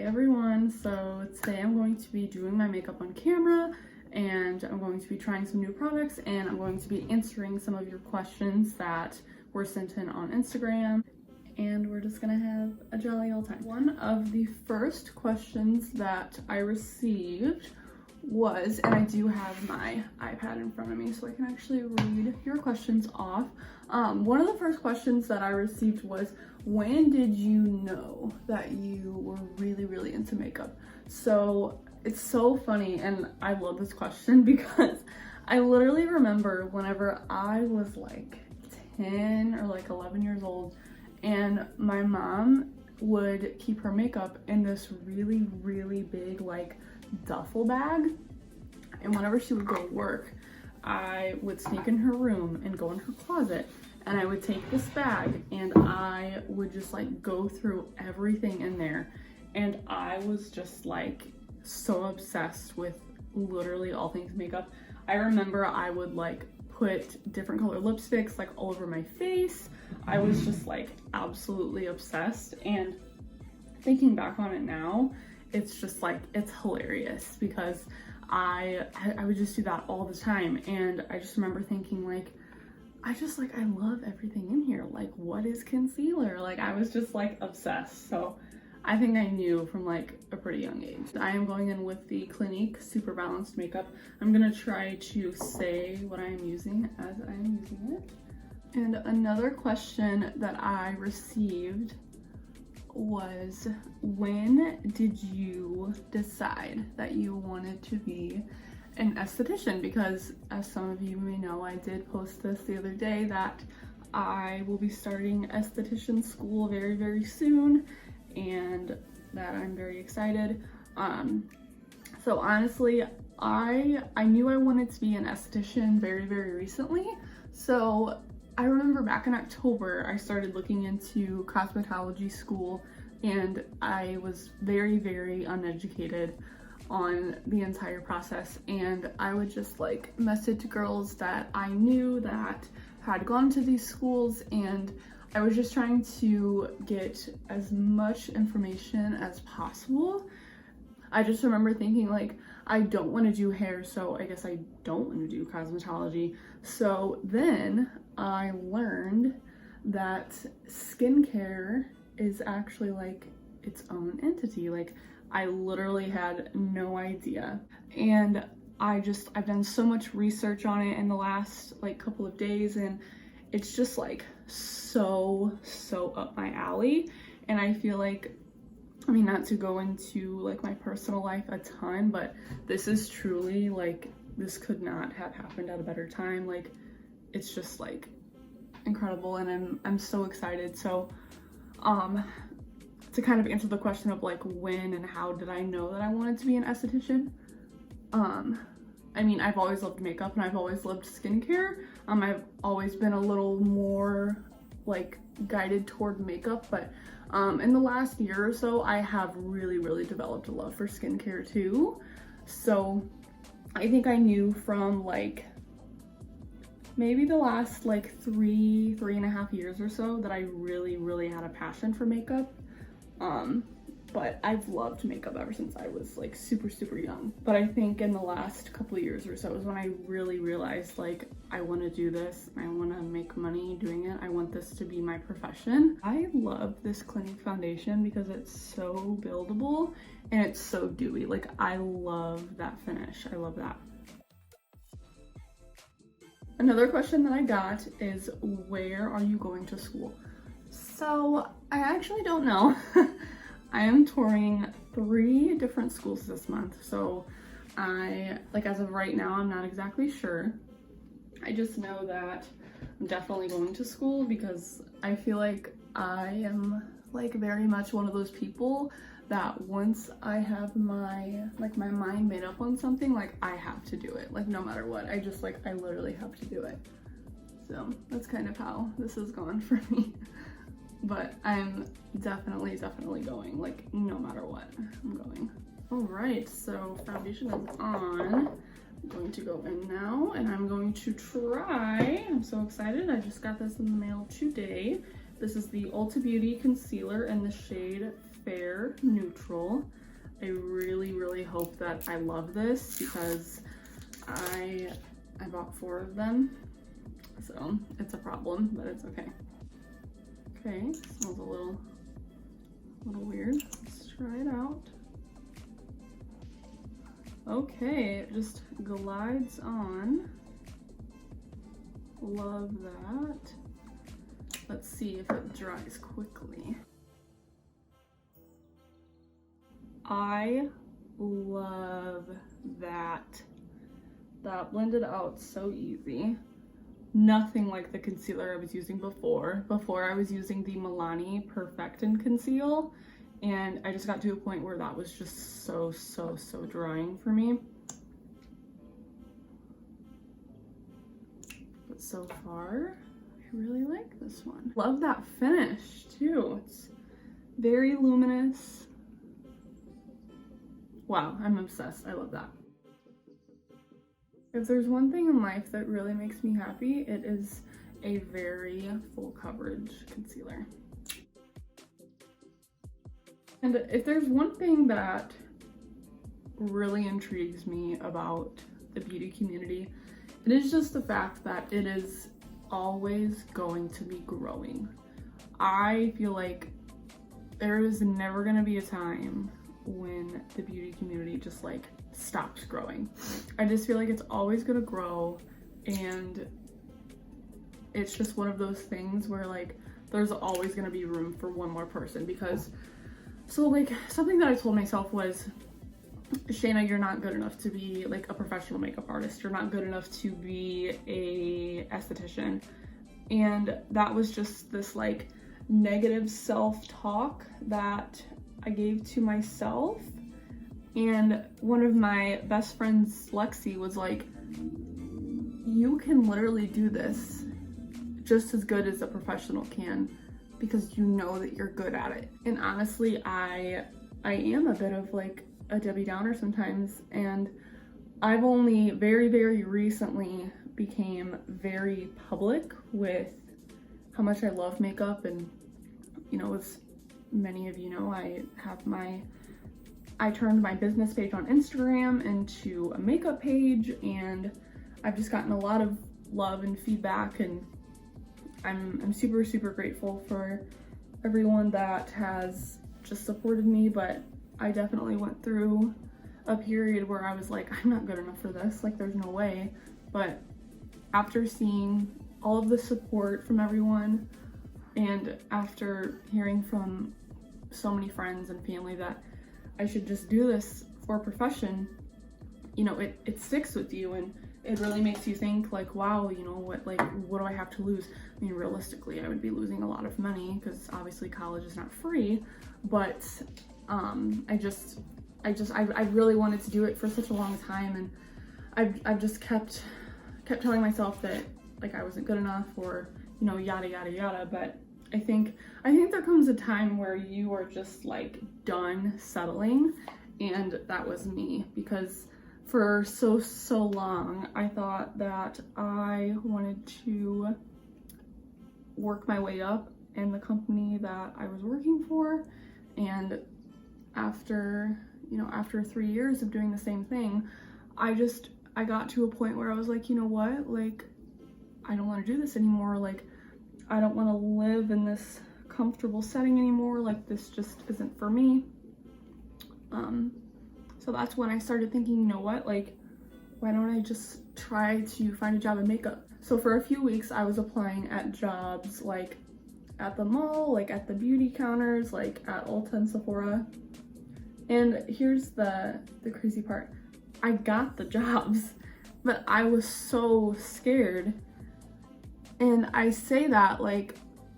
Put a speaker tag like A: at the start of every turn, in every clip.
A: everyone, so today I'm going to be doing my makeup on camera and I'm going to be trying some new products and I'm going to be answering some of your questions that were sent in on Instagram, and we're just gonna have a jolly old time. One of the first questions that I received was, and I do have my iPad in front of me so I can actually read your questions off. One of the first questions that I received was, when did you know that you were really into makeup? So it's so funny, and I love this question because I literally remember whenever I was like 10 or like 11 years old, and my mom would keep her makeup in this really big like duffel bag, and whenever she would go to work, I would sneak in her room and go in her closet, and I would take this bag and I would just like go through everything in there, and I was just like so obsessed with literally all things makeup. I remember I would like put different color lipsticks like all over my face. I was just like absolutely obsessed, and thinking back on it now, it's just like, it's hilarious because I would just do that all the time. And I just remember thinking like, I love everything in here. Like, what is concealer? Like, I was just like obsessed. So I think I knew from like a pretty young age. I am going in with the Clinique Superbalanced makeup. I'm gonna try to say what I am using as I am using it. And another question that I received was, when did you decide that you wanted to be an esthetician? Because as some of you may know, I did post this the other day that I will be starting esthetician school very soon, and that I'm very excited. So honestly, I knew I wanted to be an esthetician very recently. So I remember back in October, I started looking into cosmetology school, and I was very uneducated on the entire process, and I would just like message girls that I knew that had gone to these schools, and I was just trying to get as much information as possible. I just remember thinking like, I don't want to do hair, so I guess I don't want to do cosmetology. So then I learned that skincare is actually like its own entity. Like, I literally had no idea. And I've done so much research on it in the last like couple of days, and it's just like so up my alley. And I feel like, I mean, not to go into like my personal life a ton, but this is truly like, this could not have happened at a better time. Like, it's just like incredible, and I'm so excited. So to kind of answer the question of like, when and how did I know that I wanted to be an esthetician, I mean, I've always loved makeup and I've always loved skincare. I've always been a little more like guided toward makeup, but in the last year or so, I have really developed a love for skincare too. So I think I knew from like maybe the last like three and a half years or so that I really had a passion for makeup. But I've loved makeup ever since I was like super young. But I think in the last couple of years or so is when I really realized like, I want to do this. I want to make money doing it. I want this to be my profession. I love this Clinique foundation because it's so buildable and it's so dewy. Like, I love that finish. I love that. Another question that I got is, where are you going to school? So I actually don't know. I am touring 3 different schools this month, so as of right now, I'm not exactly sure. I just know that I'm definitely going to school because I feel like I am like very much one of those people that once I have my mind made up on something, like I have to do it, like no matter what. I literally have to do it. So that's kind of how this has gone for me. But I'm definitely going, like no matter what, I'm going. All right, so foundation is on. I'm going to go in now and I'm going to try, I'm so excited, I just got this in the mail today. This is the Ulta Beauty Concealer in the shade Fair Neutral. I really hope that I love this because I bought 4 of them, so it's a problem, but it's okay. Okay, smells a little weird. Let's try it out. Okay, it just glides on. Love that. Let's see if it dries quickly. I love that. That blended out so easy. Nothing like the concealer I was using before. Before I was using the Milani Perfect and Conceal, and I just got to a point where that was just so drying for me. But so far, I really like this one. Love that finish too. It's very luminous. Wow, I'm obsessed. I love that. If there's one thing in life that really makes me happy, it is a very full coverage concealer. And if there's one thing that really intrigues me about the beauty community, it is just the fact that it is always going to be growing. I feel like there is never going to be a time when the beauty community just like stops growing. I just feel like it's always going to grow, and it's just one of those things where like there's always going to be room for one more person. Because so like something that I told myself was, Shana, you're not good enough to be like a professional makeup artist. You're not good enough to be a esthetician. And that was just this like negative self-talk that I gave to myself. And one of my best friends, Lexi, was like, you can literally do this just as good as a professional can because you know that you're good at it. And honestly, I am a bit of like a Debbie Downer sometimes, and I've only very recently became very public with how much I love makeup. And you know, as many of you know, I turned my business page on Instagram into a makeup page, and I've just gotten a lot of love and feedback, and I'm super grateful for everyone that has just supported me. But I definitely went through a period where I was like, I'm not good enough for this, like there's no way. But after seeing all of the support from everyone, and after hearing from so many friends and family that I should just do this for a profession, you know, it sticks with you, and it really makes you think like, wow, you know, what do I have to lose? I mean, realistically, I would be losing a lot of money because obviously college is not free, but I really wanted to do it for such a long time, and I've just kept telling myself that like I wasn't good enough, or you know, yada. But I think there comes a time where you are just like done settling, and that was me. Because for so long I thought that I wanted to work my way up in the company that I was working for, and after 3 years of doing the same thing, I got to a point where I was like, you know what, like I don't want to do this anymore. Like I don't want to live in this comfortable setting anymore. Like this just isn't for me. So that's when I started thinking, you know what, like why don't I just try to find a job in makeup? So for a few weeks I was applying at jobs like at the mall, like at the beauty counters, like at Ulta and Sephora. And here's the crazy part. I got the jobs, but I was so scared. And I say that like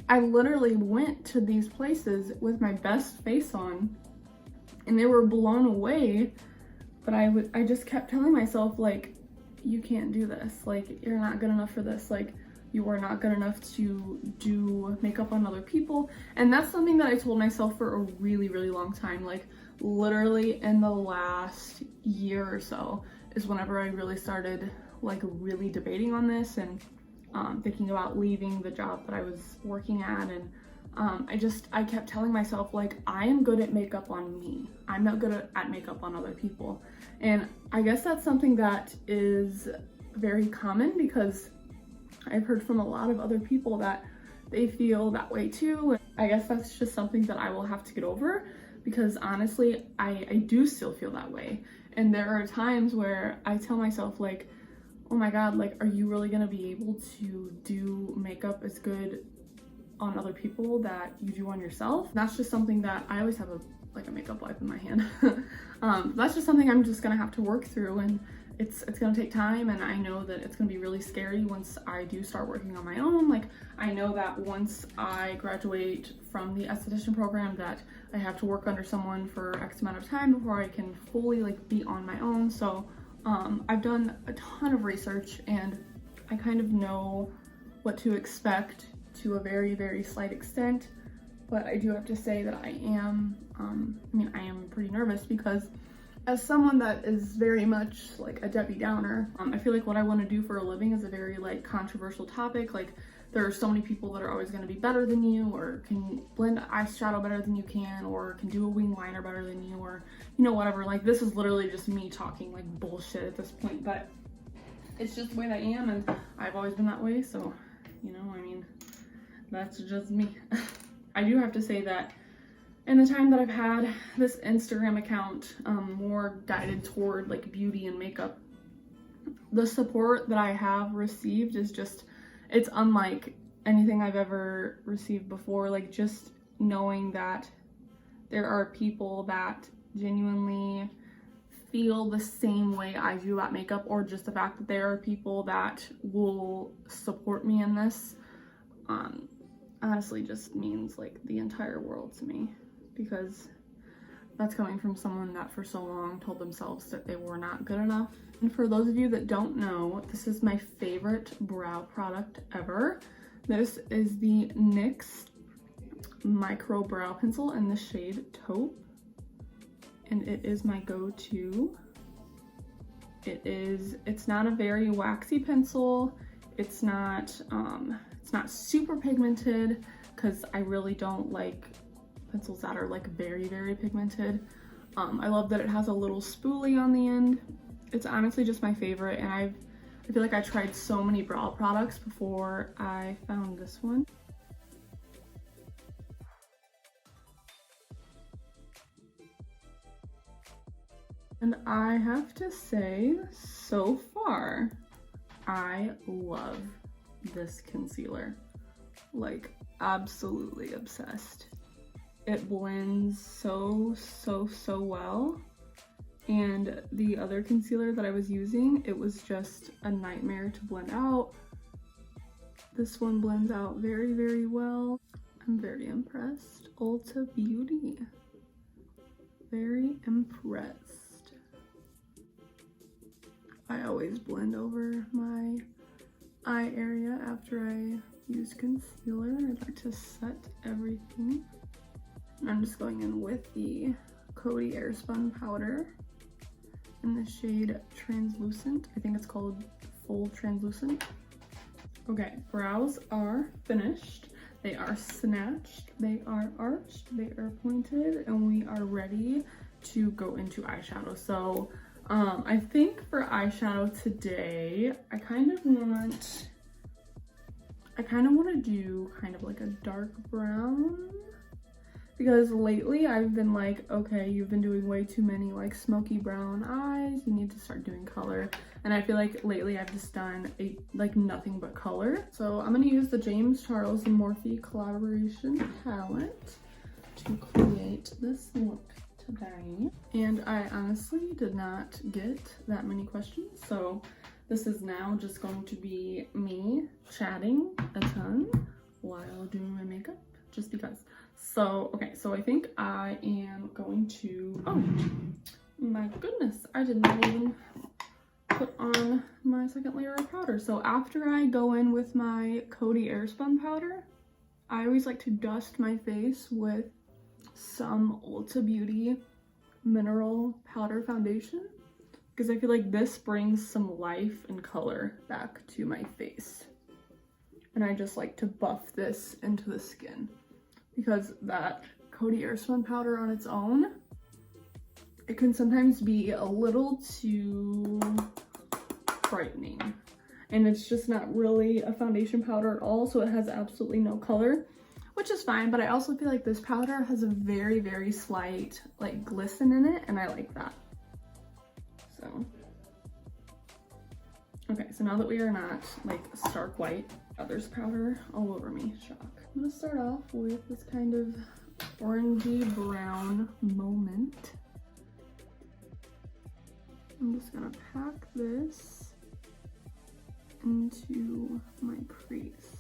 A: I literally went to these places with my best face on, and they were blown away. But I just kept telling myself like, you can't do this. Like you're not good enough for this. Like you are not good enough to do makeup on other people. And that's something that I told myself for a really long time. Like literally in the last year or so is whenever I really started like really debating on this, and thinking about leaving the job that I was working at, and I kept telling myself, like, I am good at makeup on me. I'm not good at makeup on other people. And I guess that's something that is very common, because I've heard from a lot of other people that they feel that way too. I guess that's just something that I will have to get over, because honestly, I do still feel that way. And there are times where I tell myself, like, oh my god, like, are you really gonna be able to do makeup as good on other people that you do on yourself? That's just something that I always have a makeup wipe in my hand. That's just something I'm just gonna have to work through, and it's gonna take time, and I know that it's gonna be really scary once I do start working on my own. Like, I know that once I graduate from the esthetician program that I have to work under someone for X amount of time before I can fully like be on my own. So I've done a ton of research, and I kind of know what to expect to a very, very slight extent. But I do have to say that I am pretty nervous, because as someone that is very much like a Debbie Downer, I feel like what I want to do for a living is a very like controversial topic. Like, there are so many people that are always going to be better than you, or can blend eyeshadow better than you can, or can do a wing liner better than you, or, you know, whatever. Like, this is literally just me talking like bullshit at this point, but it's just the way that I am, and I've always been that way. So, you know, I mean, that's just me. I do have to say that in the time that I've had this Instagram account, more guided toward like beauty and makeup, the support that I have received is just, it's unlike anything I've ever received before. Like, just knowing that there are people that genuinely feel the same way I do about makeup, or just the fact that there are people that will support me in this, honestly just means like the entire world to me, because that's coming from someone that for so long told themselves that they were not good enough. And for those of you that don't know, this is my favorite brow product ever. This is the NYX Micro Brow Pencil in the shade Taupe, and it is my go-to. It's not a very waxy pencil. It's not super pigmented, because I really don't like pencils that are like very, very pigmented. I love that it has a little spoolie on the end. It's honestly just my favorite, and I feel like I tried so many brow products before I found this one. And I have to say, so far, I love this concealer. Like, absolutely obsessed. It blends so well. And the other concealer that I was using, it was just a nightmare to blend out. This one blends out very, very well. I'm very impressed. Ulta Beauty. Very impressed. I always blend over my eye area after I use concealer. I like to set everything. I'm just going in with the Coty Airspun powder in the shade Translucent. I think it's called Full Translucent. Okay, brows are finished. They are snatched, they are arched, they are pointed, and we are ready to go into eyeshadow. So I think for eyeshadow today, I kind of want to do kind of like a dark brown, because lately I've been like, okay, you've been doing way too many like smoky brown eyes, you need to start doing color. And I feel like lately I've just done like nothing but color. So I'm gonna use the James Charles and Morphe collaboration palette to create this look today. And I honestly did not get that many questions, so this is now just going to be me chatting a ton while doing my makeup, just because. So, okay, so I think I am going to, oh my goodness, I did not even put on my second layer of powder. So after I go in with my Coty Airspun powder, I always like to dust my face with some Ulta Beauty mineral powder foundation, because I feel like this brings some life and color back to my face. And I just like to buff this into the skin. because that Coty Airspun powder on its own, it can sometimes be a little too frightening. And it's just not really a foundation powder at all, so it has absolutely no color, which is fine. But I also feel like this powder has a very, very slight like glisten in it, and I like that. So, okay, so now that we are not like stark white, there's powder all over me, shock. I'm gonna start off with this kind of orangey brown moment. I'm just gonna pack this into my crease.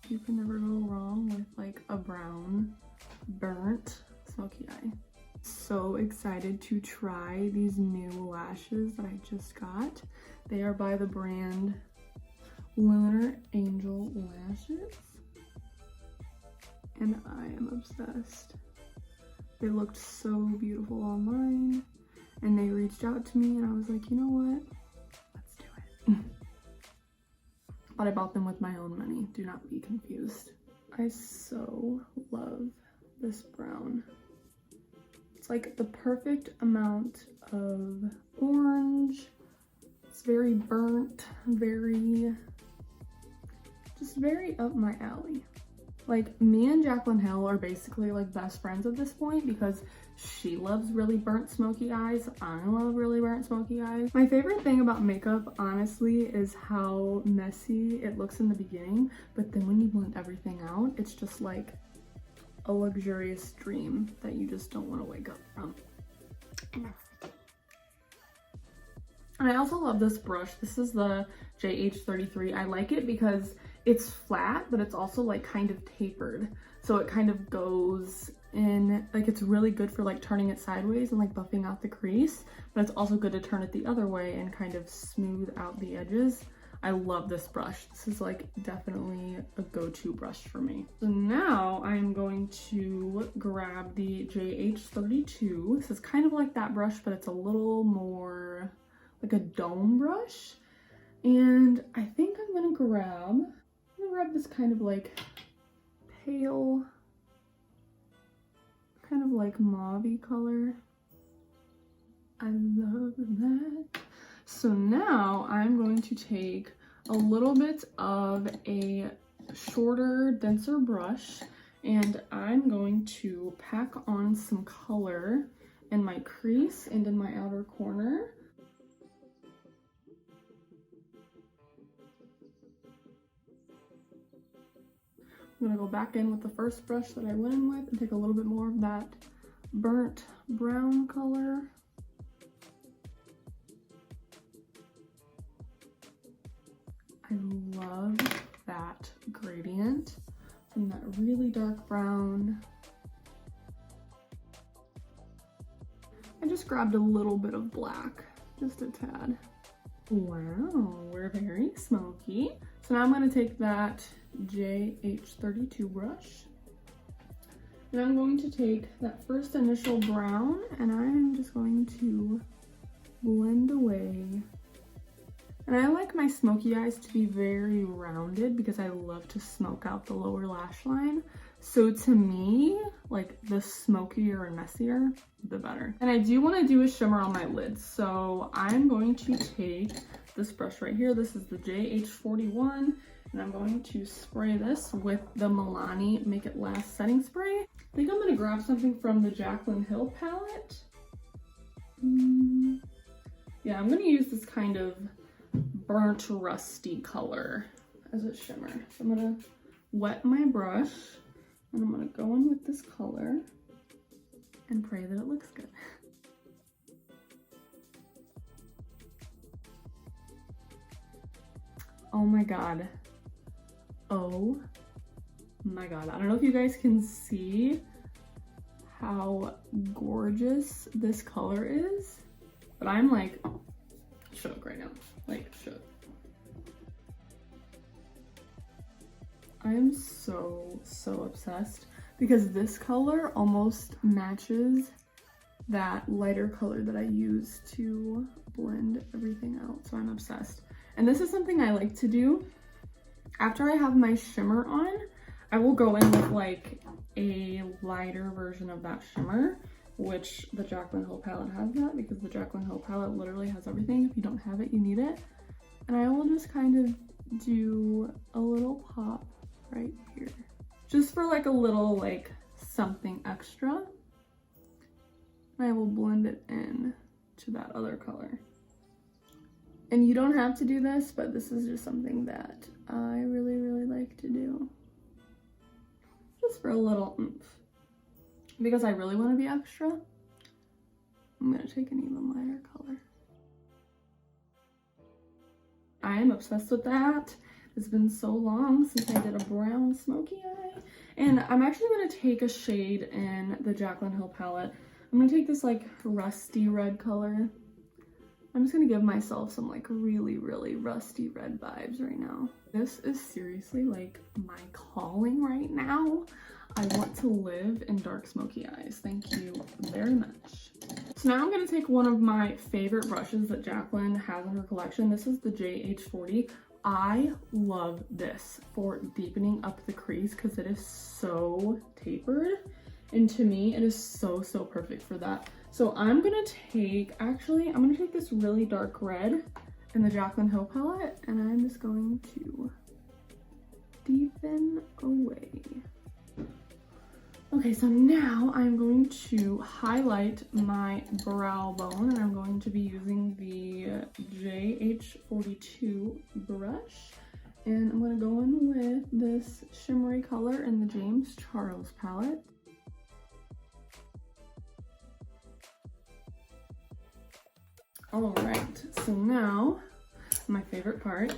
A: You can never go wrong with like a brown, burnt, smoky eye. So excited to try these new lashes that I just got. They are by the brand Lunar Angel Lashes, and I am obsessed. They looked so beautiful online, and they reached out to me, and I was like, you know what? Let's do it. But I bought them with my own money. Do not be confused. I so love this brown. It's like the perfect amount of orange. It's very burnt, just very up my alley. Like, me and Jaclyn Hill are basically like best friends at this point because she loves really burnt smoky eyes. I love really burnt smoky eyes. My favorite thing about makeup, honestly, is how messy it looks in the beginning, but then when you blend everything out, it's just like a luxurious dream that you just don't want to wake up from. And I also love this brush. This is the JH33. I like it because it's flat, but it's also like kind of tapered. So it kind of goes in, like it's really good for like turning it sideways and like buffing out the crease, but it's also good to turn it the other way and kind of smooth out the edges. I love this brush. This is like definitely a go-to brush for me. So now I'm going to grab the JH32. This is kind of like that brush, but it's a little more like a dome brush. And I think I'm gonna grab this kind of like pale, kind of like mauve-y color. I love that. So now I'm going to take a little bit of a shorter, denser brush, and I'm going to pack on some color in my crease and in my outer corner. I'm gonna go back in with the first brush that I went in with and take a little bit more of that burnt brown color. I love that gradient from that really dark brown. I just grabbed a little bit of black, just a tad. Wow, we're very smoky. So now I'm gonna take that JH32 brush, and I'm going to take that first initial brown, and I'm just going to blend away. And I like my smoky eyes to be very rounded because I love to smoke out the lower lash line. So to me, like the smokier and messier, the better. And I do want to do a shimmer on my lids. So I'm going to take this brush right here. This is the JH41. And I'm going to spray this with the Milani Make It Last setting spray. I think I'm going to grab something from the Jaclyn Hill palette. Yeah, I'm going to use this kind of burnt rusty color as a shimmer. So I'm going to wet my brush and I'm going to go in with this color and pray that it looks good. Oh my god. Oh my god. I don't know if you guys can see how gorgeous this color is, but I'm like shook right now. Like shook. I am so obsessed because this color almost matches that lighter color that I use to blend everything out. So I'm obsessed. And this is something I like to do. After I have my shimmer on, I will go in with like a lighter version of that shimmer, which the Jaclyn Hill palette has that, because the Jaclyn Hill palette literally has everything. If you don't have it, you need it. And I will just kind of do a little pop right here, just for like a little like something extra. I will blend it in to that other color. And you don't have to do this, but this is just something that I really, really like to do. Just for a little oomph. Because I really want to be extra, I'm going to take an even lighter color. I am obsessed with that. It's been so long since I did a brown smoky eye. And I'm actually going to take a shade in the Jaclyn Hill palette. I'm going to take this like rusty red color. I'm just going to give myself some like really, really rusty red vibes right now. This is seriously like my calling right now. I want to live in dark smoky eyes. Thank you very much. So now I'm going to take one of my favorite brushes that Jaclyn has in her collection. This is the JH40. I love this for deepening up the crease because it is so tapered. And to me, it is so, so perfect for that. So I'm gonna take, actually, I'm gonna take this really dark red in the Jaclyn Hill palette, and I'm just going to deepen away. Okay, so now I'm going to highlight my brow bone, and I'm going to be using the JH42 brush. And I'm gonna go in with this shimmery color in the James Charles palette. All right, so now my favorite part,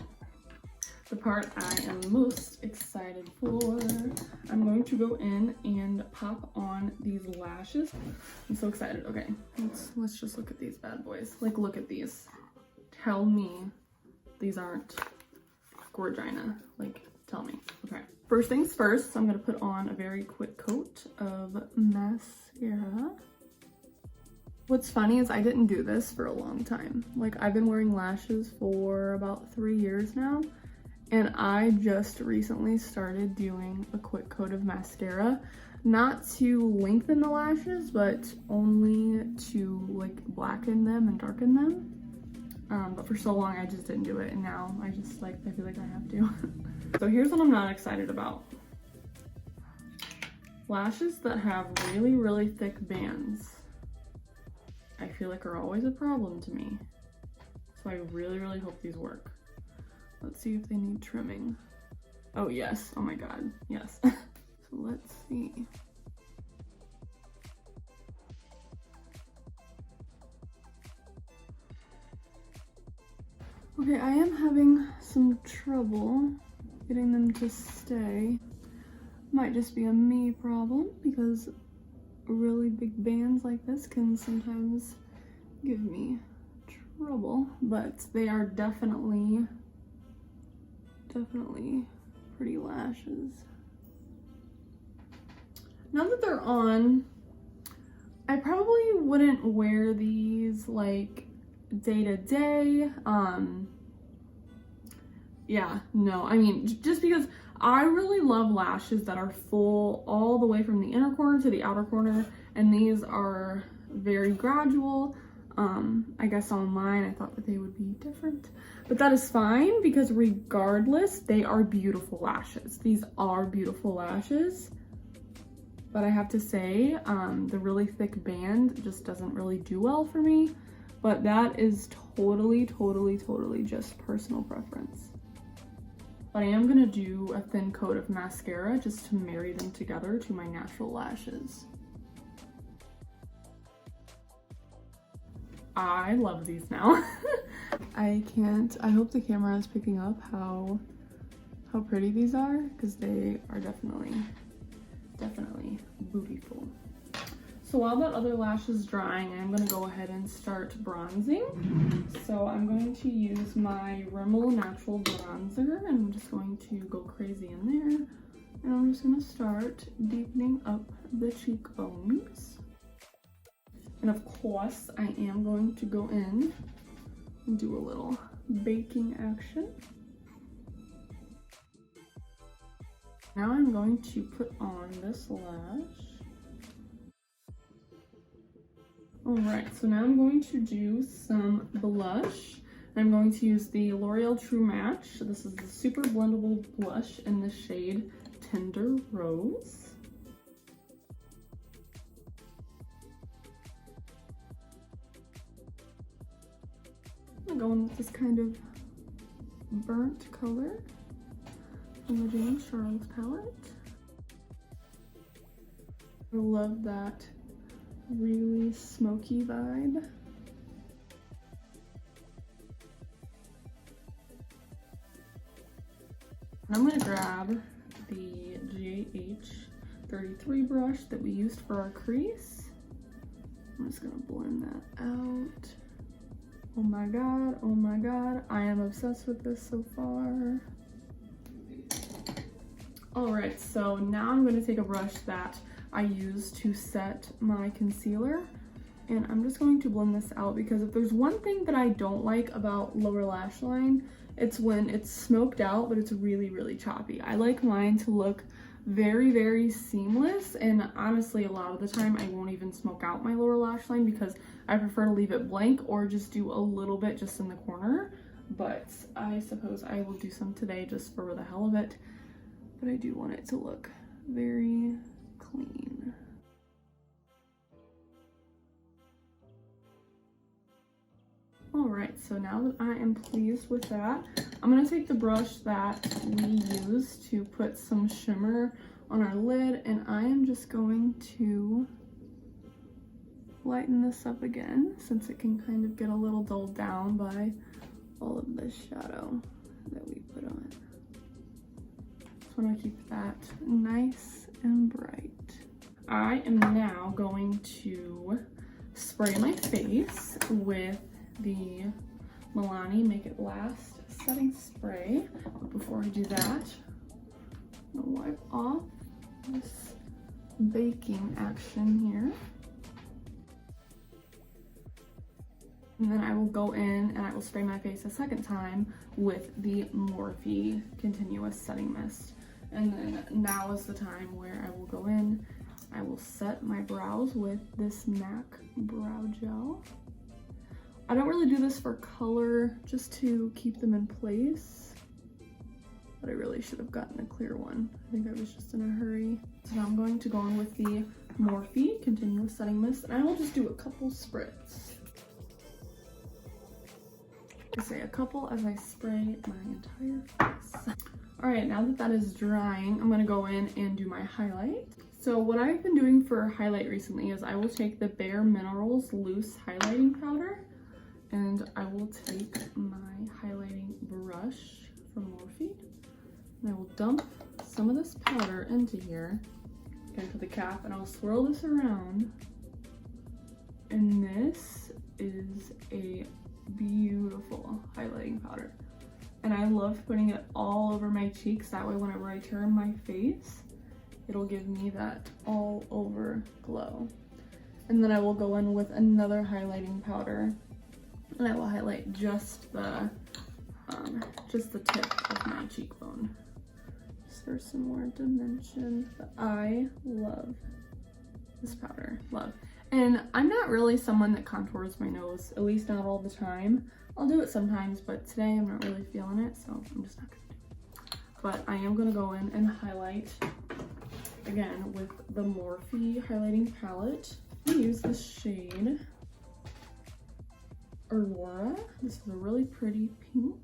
A: the part I am most excited for. I'm going to go in and pop on these lashes. I'm so excited. Okay, let's just look at these bad boys. Like, look at these. Tell me these aren't gorgina. Like, tell me. Okay. First things first, I'm gonna put on a very quick coat of mascara. What's funny is I didn't do this for a long time. Like, I've been wearing lashes for about 3 years now, and I just recently started doing a quick coat of mascara, not to lengthen the lashes, but only to like blacken them and darken them. But for so long I just didn't do it, and now I just like, I feel like I have to. So here's what I'm not excited about. Lashes that have really, really thick bands, I feel like are always a problem to me. So I really, really hope these work. Let's see if they need trimming. Oh yes, oh my god, yes. So let's see. Okay, I am having some trouble getting them to stay. Might just be a me problem, because really big bands like this can sometimes give me trouble, but they are definitely pretty lashes. Now that they're on, I probably wouldn't wear these like day to day. Yeah, no, I mean, just because I really love lashes that are full all the way from the inner corner to the outer corner, and these are very gradual. I guess online I thought that they would be different, but that is fine, because regardless, they are beautiful lashes. These are beautiful lashes, but I have to say, the really thick band just doesn't really do well for me, but that is totally just personal preference. But I am gonna do a thin coat of mascara just to marry them together to my natural lashes. I love these now. I hope the camera is picking up how pretty these are, because they are definitely beautiful. So while that other lash is drying, I'm gonna go ahead and start bronzing. So I'm going to use my Rimmel Natural Bronzer, and I'm just going to go crazy in there. And I'm just gonna start deepening up the cheekbones. And of course, I am going to go in and do a little baking action. Now I'm going to put on this lash. Alright, so now I'm going to do some blush. I'm going to use the L'Oreal True Match. This is the Super Blendable Blush in the shade Tender Rose. I'm going with this kind of burnt color from the James Charles palette. I love that really smoky vibe. I'm gonna grab the GH33 brush that we used for our crease. I'm just gonna blend that out. Oh my god, I am obsessed with this so far. Alright, so now I'm gonna take a brush that I use to set my concealer, and I'm just going to blend this out, because if there's one thing that I don't like about lower lash line, it's when it's smoked out, but it's really, really choppy. I like mine to look very, very seamless, and honestly, a lot of the time I won't even smoke out my lower lash line because I prefer to leave it blank or just do a little bit just in the corner. But I suppose I will do some today just for the hell of it. But I do want it to look very clean. Alright, so now that I am pleased with that, I'm going to take the brush that we use to put some shimmer on our lid, and I am just going to lighten this up again, since it can kind of get a little dulled down by all of this shadow that we put on. Just want to keep that nice and bright. I am now going to spray my face with the Milani Make It Last setting spray. But before I do that, I'm gonna wipe off this baking action here. And then I will go in and I will spray my face a second time with the Morphe Continuous Setting Mist. And then now is the time where I will go in, I will set my brows with this MAC Brow Gel. I don't really do this for color, just to keep them in place, but I really should have gotten a clear one. I think I was just in a hurry. So now I'm going to go in with the Morphe Continuous Setting Mist, and I will just do a couple spritz. I say a couple as I spray my entire face. All right, now that that is drying, I'm gonna go in and do my highlight. So what I've been doing for highlight recently is I will take the Bare Minerals Loose Highlighting Powder, and I will take my highlighting brush from Morphe, and I will dump some of this powder into here, into the cap, and I'll swirl this around. And this is a beautiful highlighting powder. And I love putting it all over my cheeks, that way whenever I turn my face, it'll give me that all over glow. And then I will go in with another highlighting powder, and I will highlight just the tip of my cheekbone, just for some more dimension. But I love this powder, love. And I'm not really someone that contours my nose, at least not all the time. I'll do it sometimes, but today I'm not really feeling it, so I'm just not gonna do it. But I am gonna go in and highlight again with the Morphe highlighting palette. I use the shade Aurora. This is a really pretty pink.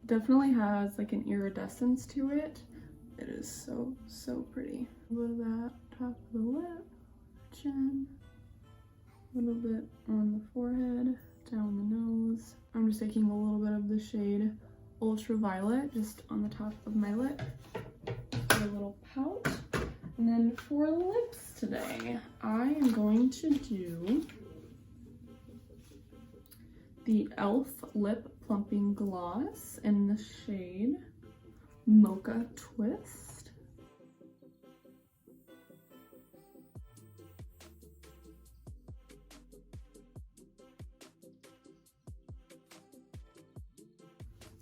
A: Definitely has like an iridescence to it. It is so, so pretty. A little bit of that top of the lip, chin, a little bit on the forehead, down the nose. I'm just taking a little bit of the shade Ultraviolet just on the top of my lip for a little pout. And then for lips today, I am going to do the e.l.f. Lip Plumping Gloss in the shade Mocha Twist.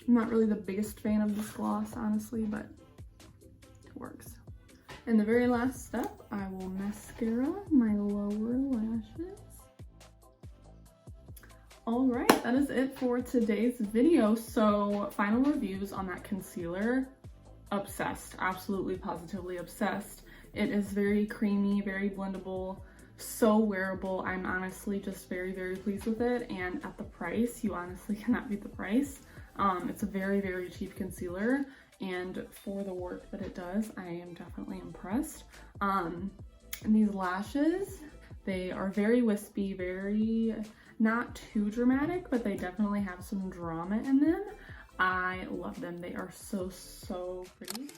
A: I'm not really the biggest fan of this gloss, honestly, but it works. And the very last step, I will mascara my lower lashes. Alright, that is it for today's video. So, final reviews on that concealer. Obsessed. Absolutely, positively obsessed. It is very creamy, very blendable, so wearable. I'm honestly just very, very pleased with it. And at the price, you honestly cannot beat the price. It's a very, very cheap concealer. And for the work that it does, I am definitely impressed. And these lashes, they are very wispy, very not too dramatic, but they definitely have some drama in them. I love them. They are so, so pretty.